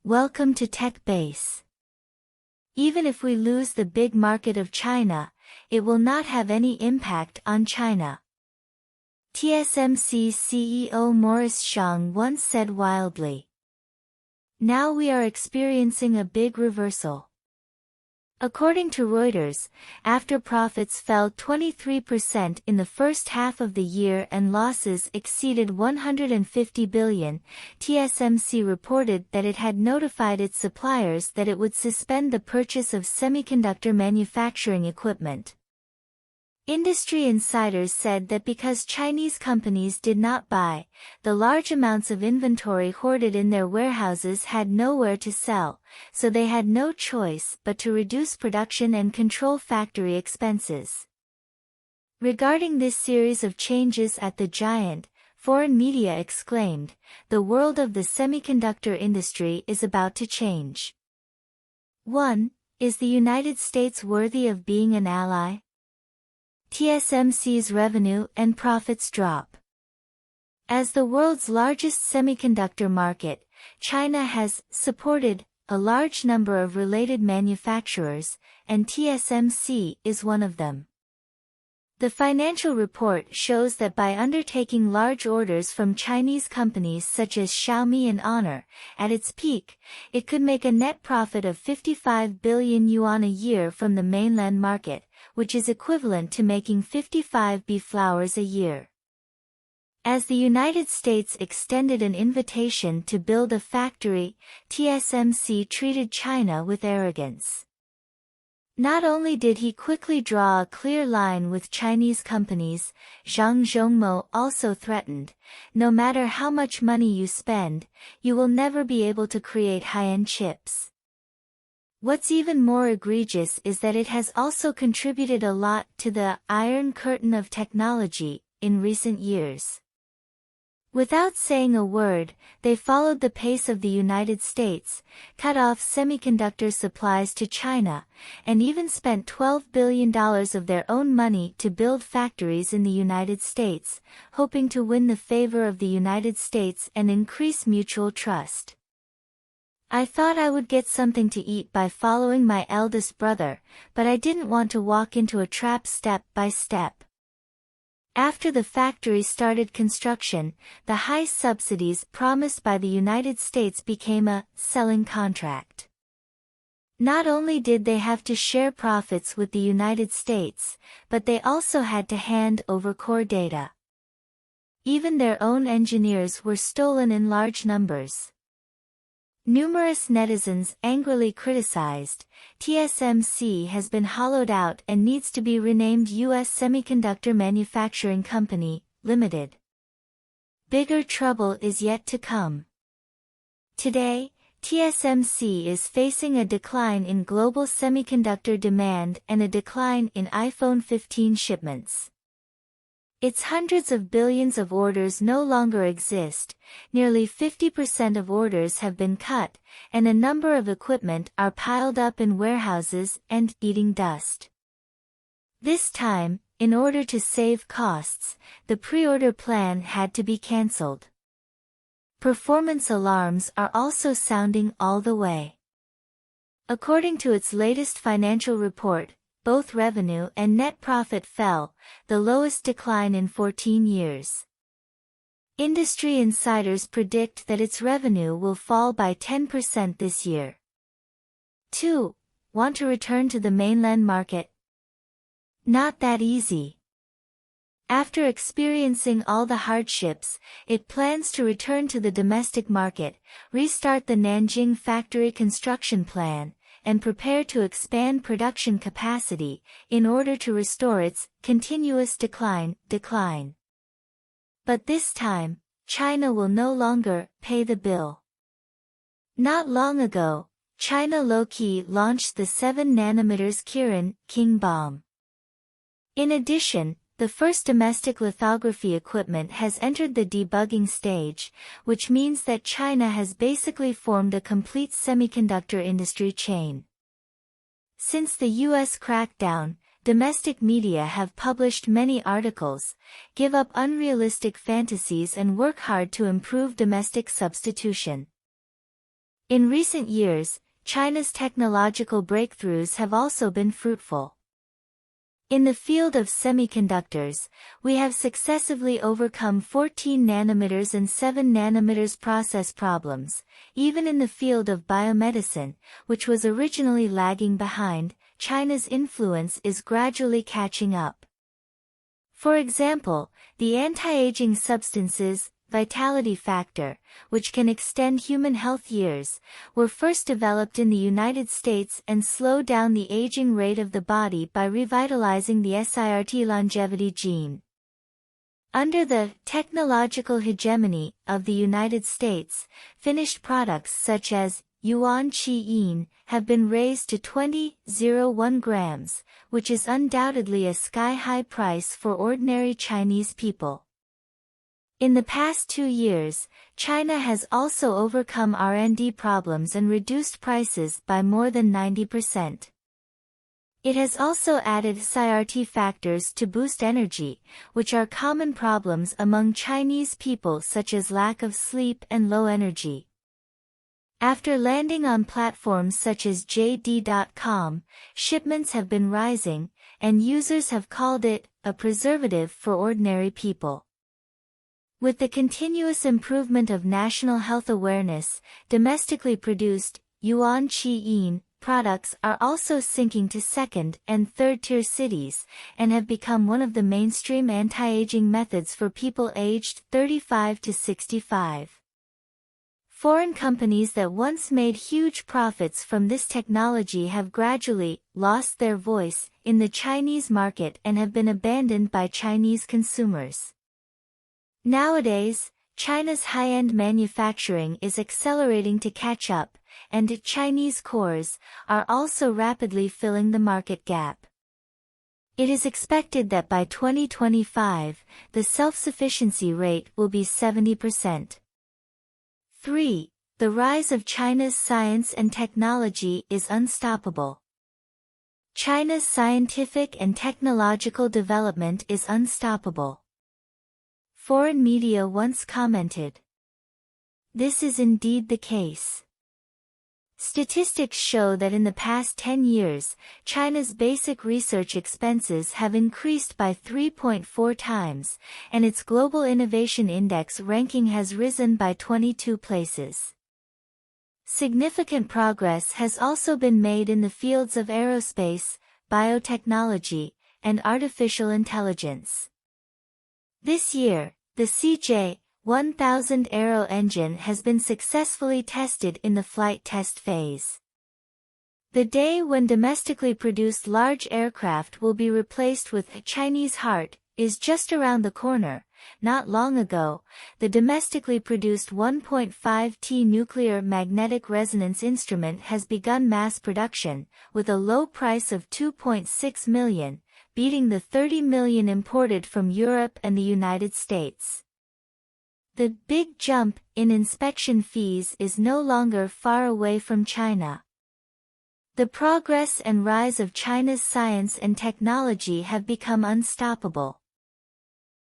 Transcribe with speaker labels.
Speaker 1: Welcome to Tech Base. Even if we lose the big market of China, it will not have any impact on China. TSMC CEO Morris Chang once said wildly. Now we are experiencing a big reversal. According to Reuters, after profits fell 23% in the first half of the year and losses exceeded 150 billion, TSMC reported that it had notified its suppliers that it would suspend the purchase of semiconductor manufacturing equipment. Industry insiders said that because Chinese companies did not buy, the large amounts of inventory hoarded in their warehouses had nowhere to sell, so they had no choice but to reduce production and control factory expenses. Regarding this series of changes at the giant, foreign media exclaimed, "The world of the semiconductor industry is about to change." 1. Is the United States worthy of being an ally? TSMC's revenue and profits drop. As the world's largest semiconductor market, China has supported a large number of related manufacturers, and TSMC is one of them. The financial report shows that by undertaking large orders from Chinese companies such as Xiaomi and Honor, at its peak, it could make a net profit of 55 billion yuan a year from the mainland market, which is equivalent to making 55 beef flours a year. As the United States extended an invitation to build a factory, TSMC treated China with arrogance. Not only did he quickly draw a clear line with Chinese companies, Zhang Zhongmo also threatened, "No matter how much money you spend, you will never be able to create high-end chips." What's even more egregious is that it has also contributed a lot to the Iron Curtain of technology in recent years. Without saying a word, they followed the pace of the United States, cut off semiconductor supplies to China, and even spent $12 billion of their own money to build factories in the United States, hoping to win the favor of the United States and increase mutual trust. "I thought I would get something to eat by following my eldest brother, but I didn't want to walk into a trap step by step." After the factory started construction, the high subsidies promised by the United States became a selling contract. Not only did they have to share profits with the United States, but they also had to hand over core data. Even their own engineers were stolen in large numbers. Numerous netizens angrily criticized, "TSMC has been hollowed out and needs to be renamed U.S. Semiconductor Manufacturing Company, Limited." Bigger trouble is yet to come. Today, TSMC is facing a decline in global semiconductor demand and a decline in iPhone 15 shipments. Its hundreds of billions of orders no longer exist, nearly 50% of orders have been cut, and a number of equipment are piled up in warehouses and eating dust. This time, in order to save costs, the pre-order plan had to be cancelled. Performance alarms are also sounding all the way. According to its latest financial report, both revenue and net profit fell, the lowest decline in 14 years. Industry insiders predict that its revenue will fall by 10% this year. 2. Want to return to the mainland market? Not that easy. After experiencing all the hardships, it plans to return to the domestic market, restart the Nanjing factory construction plan, and prepare to expand production capacity, in order to restore its continuous decline. But this time, China will no longer pay the bill. Not long ago, China low-key launched the 7nm Kirin King bomb. In addition, the first domestic lithography equipment has entered the debugging stage, which means that China has basically formed a complete semiconductor industry chain. Since the U.S. crackdown, domestic media have published many articles, give up unrealistic fantasies and work hard to improve domestic substitution. In recent years, China's technological breakthroughs have also been fruitful. In the field of semiconductors, we have successively overcome 14 nanometers and 7 nanometers process problems. Even in the field of biomedicine, which was originally lagging behind, China's influence is gradually catching up. For example, the anti-aging substances, vitality factor, which can extend human health years, were first developed in the United States and slow down the aging rate of the body by revitalizing the SIRT longevity gene. Under the technological hegemony of the United States, finished products such as yuan qi have been raised to 20.01 grams, which is undoubtedly a sky-high price for ordinary Chinese people. In the past 2 years, China has also overcome R&D problems and reduced prices by more than 90%. It has also added SIRT factors to boost energy, which are common problems among Chinese people such as lack of sleep and low energy. After landing on platforms such as JD.com, shipments have been rising, and users have called it a preservative for ordinary people. With the continuous improvement of national health awareness, domestically produced yuan qi products are also sinking to second- and third-tier cities, and have become one of the mainstream anti-aging methods for people aged 35 to 65. Foreign companies that once made huge profits from this technology have gradually lost their voice in the Chinese market and have been abandoned by Chinese consumers. Nowadays, China's high-end manufacturing is accelerating to catch up, and Chinese cores are also rapidly filling the market gap. It is expected that by 2025, the self-sufficiency rate will be 70%. 3. The rise of China's science and technology is unstoppable. China's scientific and technological development is unstoppable. Foreign media once commented. This is indeed the case. Statistics show that in the past 10 years, China's basic research expenses have increased by 3.4 times, and its Global Innovation Index ranking has risen by 22 places. Significant progress has also been made in the fields of aerospace, biotechnology, and artificial intelligence. This year, the CJ-1000 aero engine has been successfully tested in the flight test phase. The day when domestically produced large aircraft will be replaced with a Chinese heart is just around the corner. Not long ago, the domestically produced 1.5T nuclear magnetic resonance instrument has begun mass production, with a low price of $2.6 million, beating the $30 million imported from Europe and the United States. The big jump in inspection fees is no longer far away from China. The progress and rise of China's science and technology have become unstoppable.